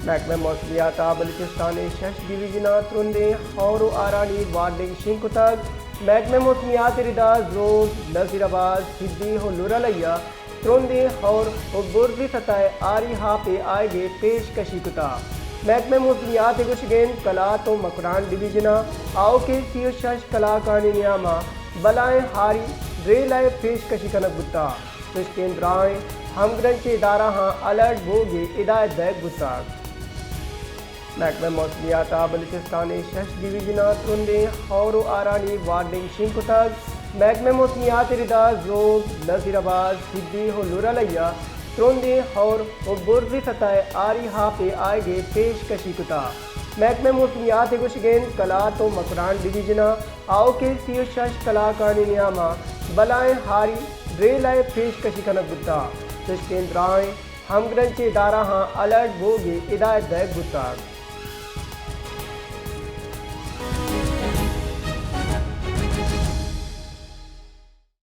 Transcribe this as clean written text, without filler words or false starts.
महकमा मौसमियात बलूचिस्तान शश डिवीजन त्रुंदे और आरानी वार्डिंग शिंकुतक महकमा मौसमियात रिदा जोग नजीराबाद सिद्दी हो लुरलैया त्रुंदे और बुर्जी सतह आरी हा पे आएगे पेशकशी कुता महकमा मौसमियात गुशगेन कला तो मकरान डिवीजन आओ के सीओ शश कलाकानी नियामा बलाएं हारी रे लाए पेशकशी कनक गुत्ता तुश केंद्राएं हमग्रन के इदारा हाँ अलर्ट भोगे हिदायत बैग गुत्ता महकमा मौसमियात बलूचिस्तान शश डिवीजन त्रुंदे और आरानी वार्डिंग शिंकुतक महकमा मौसमियात रिदा जोग नजीराबाद सिद्दी हो लुरलैया त्रुंदे और बुर्जी सतह आरी हा पे आएगे पेशकशी कुता महकमा मौसमियात गुशगेन कला तो मकरान डिवीजन आओ के सीओ शश कलाकानी नियामा बलाएं हारी रे लाए पेशकशी कनक गुत्ता तुश केंद्राएं हमग्रन के इदारा हाँ अलर्ट भोगे हिदायत बैग गुत्ता